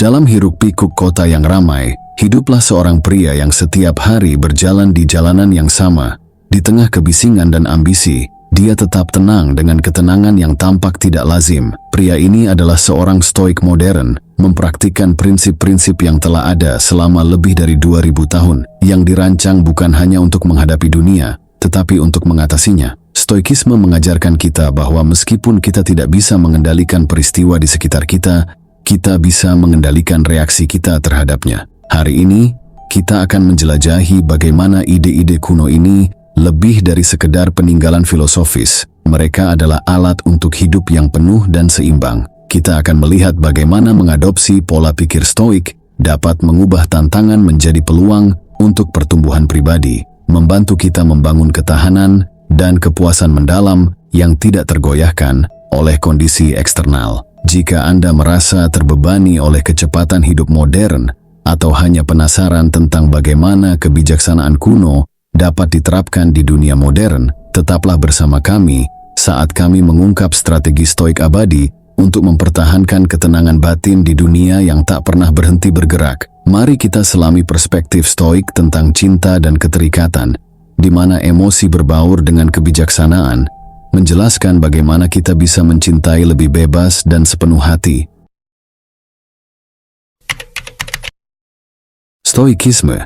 Dalam hiruk-pikuk kota yang ramai, hiduplah seorang pria yang setiap hari berjalan di jalanan yang sama. Di tengah kebisingan dan ambisi, dia tetap tenang dengan ketenangan yang tampak tidak lazim. Pria ini adalah seorang stoik modern, mempraktikkan prinsip-prinsip yang telah ada selama lebih dari 2000 tahun, yang dirancang bukan hanya untuk menghadapi dunia, tetapi untuk mengatasinya. Stoikisme mengajarkan kita bahwa meskipun kita tidak bisa mengendalikan peristiwa di sekitar kita, kita bisa mengendalikan reaksi kita terhadapnya. Hari ini, kita akan menjelajahi bagaimana ide-ide kuno ini lebih dari sekedar peninggalan filosofis. Mereka adalah alat untuk hidup yang penuh dan seimbang. Kita akan melihat bagaimana mengadopsi pola pikir stoik dapat mengubah tantangan menjadi peluang untuk pertumbuhan pribadi, membantu kita membangun ketahanan dan kepuasan mendalam yang tidak tergoyahkan oleh kondisi eksternal. Jika Anda merasa terbebani oleh kecepatan hidup modern atau hanya penasaran tentang bagaimana kebijaksanaan kuno dapat diterapkan di dunia modern, tetaplah bersama kami saat kami mengungkap strategi stoik abadi untuk mempertahankan ketenangan batin di dunia yang tak pernah berhenti bergerak. Mari kita selami perspektif stoik tentang cinta dan keterikatan, di mana emosi berbaur dengan kebijaksanaan, menjelaskan bagaimana kita bisa mencintai lebih bebas dan sepenuh hati. Stoikisme,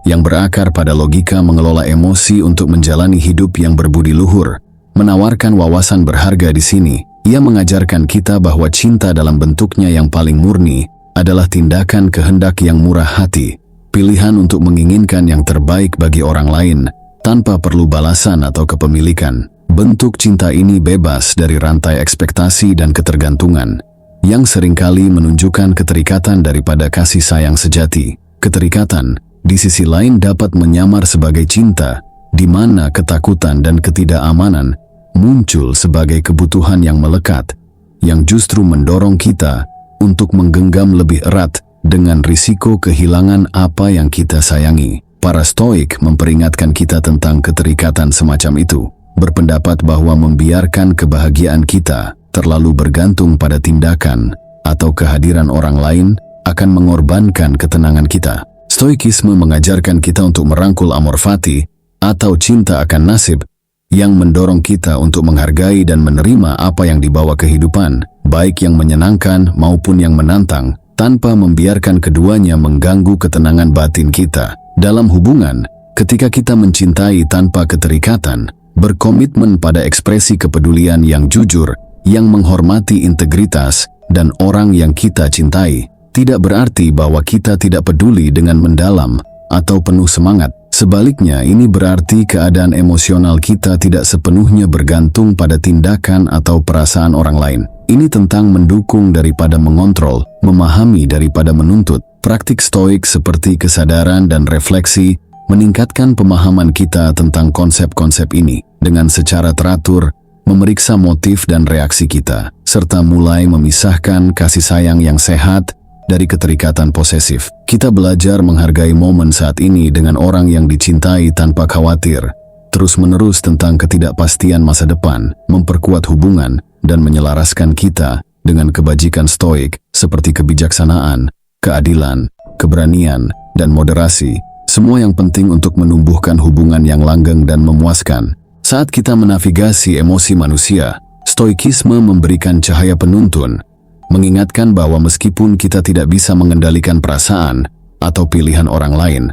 yang berakar pada logika mengelola emosi untuk menjalani hidup yang berbudi luhur, menawarkan wawasan berharga di sini. Ia mengajarkan kita bahwa cinta dalam bentuknya yang paling murni adalah tindakan kehendak yang murah hati, pilihan untuk menginginkan yang terbaik bagi orang lain tanpa perlu balasan atau kepemilikan. Bentuk cinta ini bebas dari rantai ekspektasi dan ketergantungan, yang seringkali menunjukkan keterikatan daripada kasih sayang sejati. Keterikatan, di sisi lain, dapat menyamar sebagai cinta, di mana ketakutan dan ketidakamanan muncul sebagai kebutuhan yang melekat, yang justru mendorong kita untuk menggenggam lebih erat dengan risiko kehilangan apa yang kita sayangi. Para stoik memperingatkan kita tentang keterikatan semacam itu, berpendapat bahwa membiarkan kebahagiaan kita terlalu bergantung pada tindakan atau kehadiran orang lain akan mengorbankan ketenangan kita. Stoikisme mengajarkan kita untuk merangkul amor fati atau cinta akan nasib, yang mendorong kita untuk menghargai dan menerima apa yang dibawa kehidupan, baik yang menyenangkan maupun yang menantang, tanpa membiarkan keduanya mengganggu ketenangan batin kita. Dalam hubungan, ketika kita mencintai tanpa keterikatan, berkomitmen pada ekspresi kepedulian yang jujur, yang menghormati integritas dan orang yang kita cintai, tidak berarti bahwa kita tidak peduli dengan mendalam atau penuh semangat. Sebaliknya, ini berarti keadaan emosional kita tidak sepenuhnya bergantung pada tindakan atau perasaan orang lain. Ini tentang mendukung daripada mengontrol, memahami daripada menuntut. Praktik stoik seperti kesadaran dan refleksi meningkatkan pemahaman kita tentang konsep-konsep ini dengan secara teratur, memeriksa motif dan reaksi kita, serta mulai memisahkan kasih sayang yang sehat dari keterikatan posesif. Kita belajar menghargai momen saat ini dengan orang yang dicintai tanpa khawatir terus-menerus tentang ketidakpastian masa depan, memperkuat hubungan dan menyelaraskan kita dengan kebajikan stoik seperti kebijaksanaan, keadilan, keberanian, dan moderasi, semua yang penting untuk menumbuhkan hubungan yang langgeng dan memuaskan. Saat kita menavigasi emosi manusia, stoikisme memberikan cahaya penuntun, mengingatkan bahwa meskipun kita tidak bisa mengendalikan perasaan atau pilihan orang lain,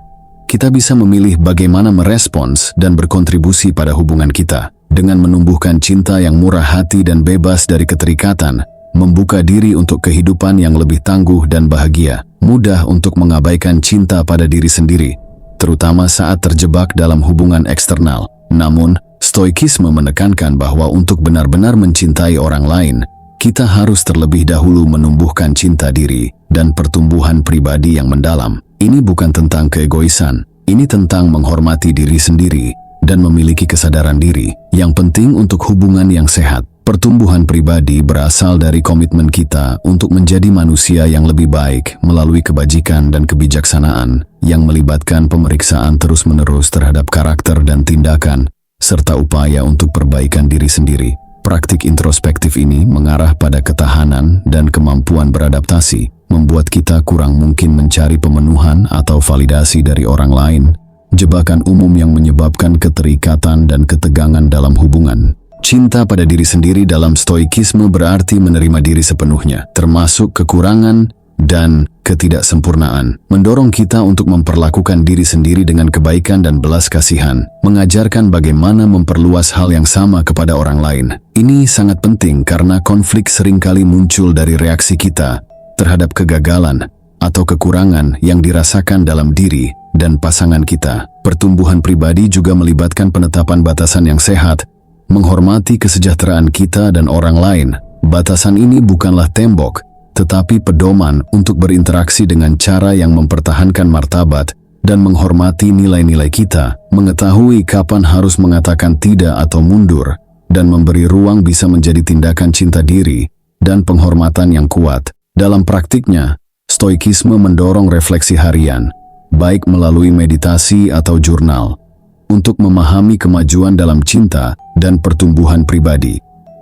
kita bisa memilih bagaimana merespons dan berkontribusi pada hubungan kita. Dengan menumbuhkan cinta yang murah hati dan bebas dari keterikatan, membuka diri untuk kehidupan yang lebih tangguh dan bahagia. Mudah untuk mengabaikan cinta pada diri sendiri, terutama saat terjebak dalam hubungan eksternal. Namun, stoikisme menekankan bahwa untuk benar-benar mencintai orang lain, kita harus terlebih dahulu menumbuhkan cinta diri dan pertumbuhan pribadi yang mendalam. Ini bukan tentang keegoisan, ini tentang menghormati diri sendiri dan memiliki kesadaran diri. Yang penting untuk hubungan yang sehat, pertumbuhan pribadi berasal dari komitmen kita untuk menjadi manusia yang lebih baik melalui kebajikan dan kebijaksanaan yang melibatkan pemeriksaan terus-menerus terhadap karakter dan tindakan, serta upaya untuk perbaikan diri sendiri. Praktik introspektif ini mengarah pada ketahanan dan kemampuan beradaptasi, membuat kita kurang mungkin mencari pemenuhan atau validasi dari orang lain, jebakan umum yang menyebabkan keterikatan dan ketegangan dalam hubungan. Cinta pada diri sendiri dalam stoikisme berarti menerima diri sepenuhnya, termasuk kekurangan dan ketidaksempurnaan, mendorong kita untuk memperlakukan diri sendiri dengan kebaikan dan belas kasihan, mengajarkan bagaimana memperluas hal yang sama kepada orang lain. Ini sangat penting karena konflik seringkali muncul dari reaksi kita terhadap kegagalan atau kekurangan yang dirasakan dalam diri dan pasangan kita. Pertumbuhan pribadi juga melibatkan penetapan batasan yang sehat, menghormati kesejahteraan kita dan orang lain. Batasan ini bukanlah tembok, tetapi pedoman untuk berinteraksi dengan cara yang mempertahankan martabat dan menghormati nilai-nilai kita, mengetahui kapan harus mengatakan tidak atau mundur, dan memberi ruang bisa menjadi tindakan cinta diri dan penghormatan yang kuat. Dalam praktiknya, stoikisme mendorong refleksi harian, baik melalui meditasi atau jurnal, untuk memahami kemajuan dalam cinta dan pertumbuhan pribadi.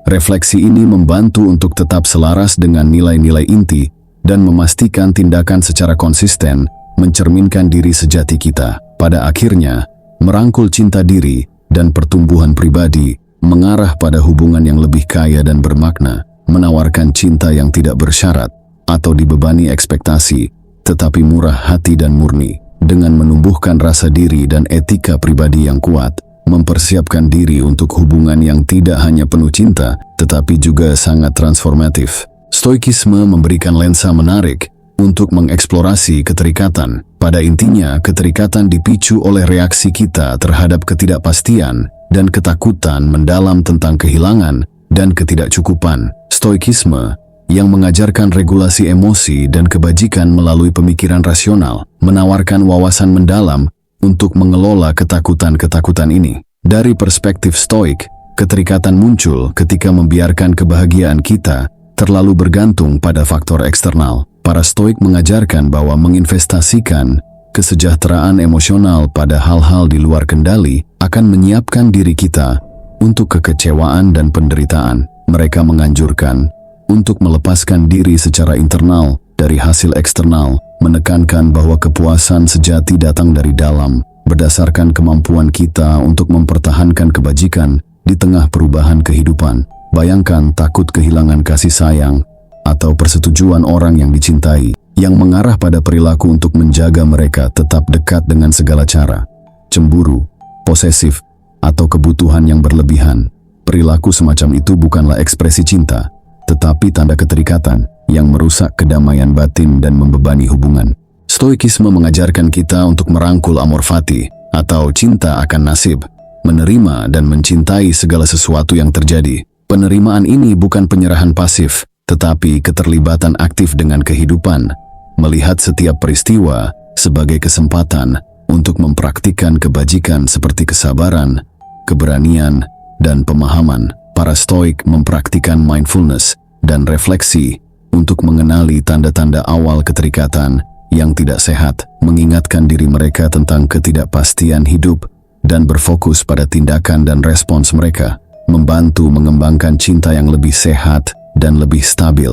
Refleksi ini membantu untuk tetap selaras dengan nilai-nilai inti dan memastikan tindakan secara konsisten mencerminkan diri sejati kita. Pada akhirnya, merangkul cinta diri dan pertumbuhan pribadi mengarah pada hubungan yang lebih kaya dan bermakna, menawarkan cinta yang tidak bersyarat atau dibebani ekspektasi, tetapi murah hati dan murni, dengan menumbuhkan rasa diri dan etika pribadi yang kuat, mempersiapkan diri untuk hubungan yang tidak hanya penuh cinta, tetapi juga sangat transformatif. Stoikisme memberikan lensa menarik untuk mengeksplorasi keterikatan. Pada intinya, keterikatan dipicu oleh reaksi kita terhadap ketidakpastian dan ketakutan mendalam tentang kehilangan dan ketidakcukupan. Stoikisme yang mengajarkan regulasi emosi dan kebajikan melalui pemikiran rasional, menawarkan wawasan mendalam untuk mengelola ketakutan-ketakutan ini. Dari perspektif stoik, keterikatan muncul ketika membiarkan kebahagiaan kita terlalu bergantung pada faktor eksternal. Para stoik mengajarkan bahwa menginvestasikan kesejahteraan emosional pada hal-hal di luar kendali akan menyiapkan diri kita untuk kekecewaan dan penderitaan. Mereka menganjurkan untuk melepaskan diri secara internal dari hasil eksternal, menekankan bahwa kepuasan sejati datang dari dalam, berdasarkan kemampuan kita untuk mempertahankan kebajikan di tengah perubahan kehidupan. Bayangkan takut kehilangan kasih sayang atau persetujuan orang yang dicintai, yang mengarah pada perilaku untuk menjaga mereka tetap dekat dengan segala cara. Cemburu, posesif, atau kebutuhan yang berlebihan. Perilaku semacam itu bukanlah ekspresi cinta, tetapi tanda keterikatan yang merusak kedamaian batin dan membebani hubungan. Stoikisme mengajarkan kita untuk merangkul amor fati atau cinta akan nasib, menerima dan mencintai segala sesuatu yang terjadi. Penerimaan ini bukan penyerahan pasif, tetapi keterlibatan aktif dengan kehidupan, melihat setiap peristiwa sebagai kesempatan untuk mempraktikkan kebajikan seperti kesabaran, keberanian, dan pemahaman. Para stoik mempraktikkan mindfulness dan refleksi untuk mengenali tanda-tanda awal keterikatan yang tidak sehat, mengingatkan diri mereka tentang ketidakpastian hidup, dan berfokus pada tindakan dan respons mereka, membantu mengembangkan cinta yang lebih sehat dan lebih stabil,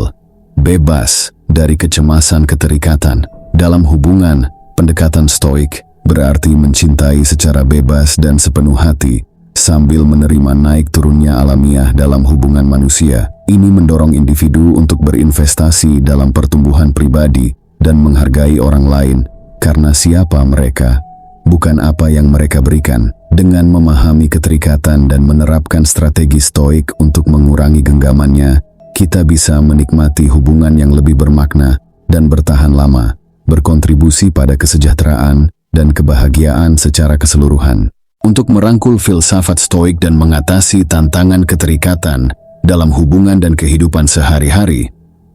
bebas dari kecemasan keterikatan. Dalam hubungan, pendekatan stoik berarti mencintai secara bebas dan sepenuh hati, sambil menerima naik turunnya alamiah dalam hubungan manusia. Ini mendorong individu untuk berinvestasi dalam pertumbuhan pribadi dan menghargai orang lain karena siapa mereka, bukan apa yang mereka berikan. Dengan memahami keterikatan dan menerapkan strategi stoik untuk mengurangi genggamannya, kita bisa menikmati hubungan yang lebih bermakna dan bertahan lama, berkontribusi pada kesejahteraan dan kebahagiaan secara keseluruhan. Untuk merangkul filsafat stoik dan mengatasi tantangan keterikatan dalam hubungan dan kehidupan sehari-hari,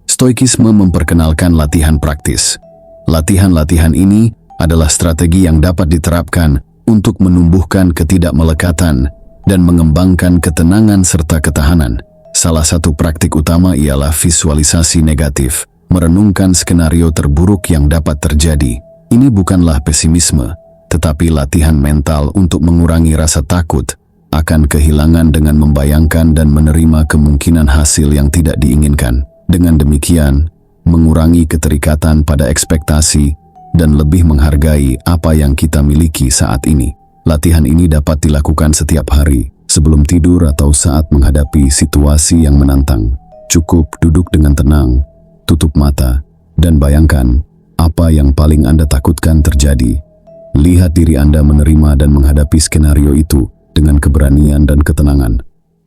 stoikisme memperkenalkan latihan praktis. Latihan-latihan ini adalah strategi yang dapat diterapkan untuk menumbuhkan ketidakmelekatan dan mengembangkan ketenangan serta ketahanan. Salah satu praktik utama ialah visualisasi negatif, merenungkan skenario terburuk yang dapat terjadi. Ini bukanlah pesimisme, tetapi latihan mental untuk mengurangi rasa takut akan kehilangan dengan membayangkan dan menerima kemungkinan hasil yang tidak diinginkan. Dengan demikian, mengurangi keterikatan pada ekspektasi, dan lebih menghargai apa yang kita miliki saat ini. Latihan ini dapat dilakukan setiap hari, sebelum tidur atau saat menghadapi situasi yang menantang. Cukup duduk dengan tenang, tutup mata, dan bayangkan apa yang paling Anda takutkan terjadi. Lihat diri Anda menerima dan menghadapi skenario itu dengan keberanian dan ketenangan.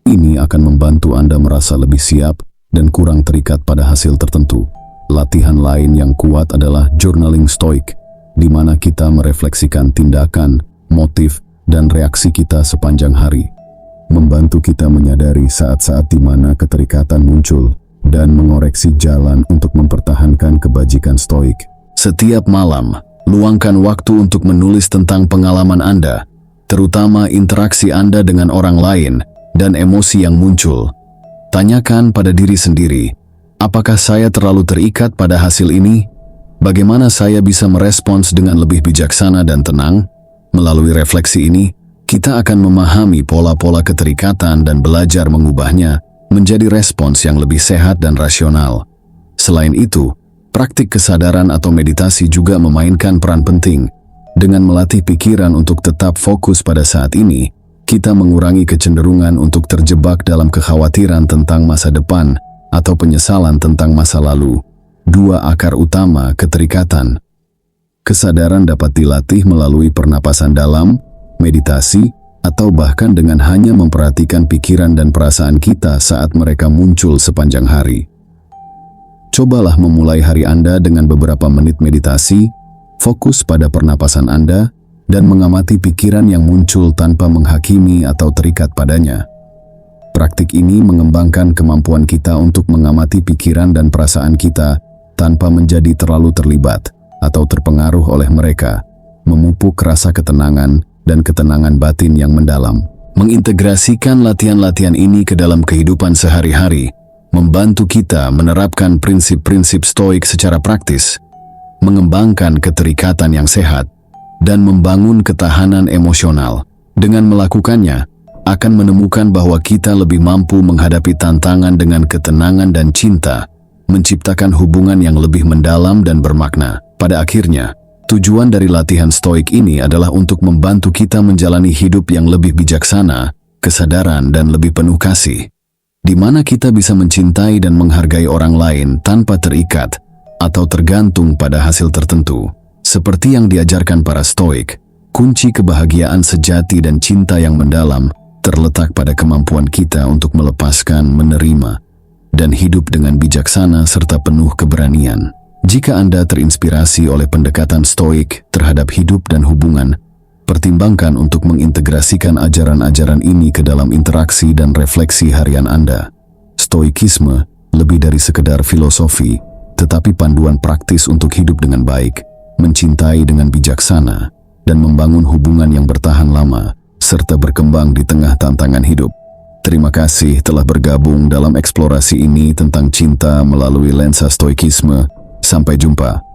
Ini akan membantu Anda merasa lebih siap dan kurang terikat pada hasil tertentu. Latihan lain yang kuat adalah journaling stoik, di mana kita merefleksikan tindakan, motif, dan reaksi kita sepanjang hari. Membantu kita menyadari saat-saat di mana keterikatan muncul dan mengoreksi jalan untuk mempertahankan kebajikan stoik. Setiap malam, luangkan waktu untuk menulis tentang pengalaman Anda, terutama interaksi Anda dengan orang lain dan emosi yang muncul. Tanyakan pada diri sendiri, apakah saya terlalu terikat pada hasil ini? Bagaimana saya bisa merespons dengan lebih bijaksana dan tenang? Melalui refleksi ini, kita akan memahami pola-pola keterikatan dan belajar mengubahnya menjadi respons yang lebih sehat dan rasional. Selain itu, praktik kesadaran atau meditasi juga memainkan peran penting. Dengan melatih pikiran untuk tetap fokus pada saat ini, kita mengurangi kecenderungan untuk terjebak dalam kekhawatiran tentang masa depan atau penyesalan tentang masa lalu. Dua akar utama keterikatan. Kesadaran dapat dilatih melalui pernapasan dalam, meditasi, atau bahkan dengan hanya memperhatikan pikiran dan perasaan kita saat mereka muncul sepanjang hari. Cobalah memulai hari Anda dengan beberapa menit meditasi, fokus pada pernapasan Anda, dan mengamati pikiran yang muncul tanpa menghakimi atau terikat padanya. Praktik ini mengembangkan kemampuan kita untuk mengamati pikiran dan perasaan kita tanpa menjadi terlalu terlibat atau terpengaruh oleh mereka, memupuk rasa ketenangan dan ketenangan batin yang mendalam. Mengintegrasikan latihan-latihan ini ke dalam kehidupan sehari-hari, membantu kita menerapkan prinsip-prinsip stoik secara praktis, mengembangkan keterikatan yang sehat, dan membangun ketahanan emosional. Dengan melakukannya, akan menemukan bahwa kita lebih mampu menghadapi tantangan dengan ketenangan dan cinta, menciptakan hubungan yang lebih mendalam dan bermakna. Pada akhirnya, tujuan dari latihan stoik ini adalah untuk membantu kita menjalani hidup yang lebih bijaksana, kesadaran, dan lebih penuh kasih, di mana kita bisa mencintai dan menghargai orang lain tanpa terikat atau tergantung pada hasil tertentu. Seperti yang diajarkan para stoik, kunci kebahagiaan sejati dan cinta yang mendalam terletak pada kemampuan kita untuk melepaskan, menerima, dan hidup dengan bijaksana serta penuh keberanian. Jika Anda terinspirasi oleh pendekatan stoik terhadap hidup dan hubungan, pertimbangkan untuk mengintegrasikan ajaran-ajaran ini ke dalam interaksi dan refleksi harian Anda. Stoikisme lebih dari sekedar filosofi, tetapi panduan praktis untuk hidup dengan baik, mencintai dengan bijaksana, dan membangun hubungan yang bertahan lama, serta berkembang di tengah tantangan hidup. Terima kasih telah bergabung dalam eksplorasi ini tentang cinta melalui lensa stoikisme. Sampai jumpa.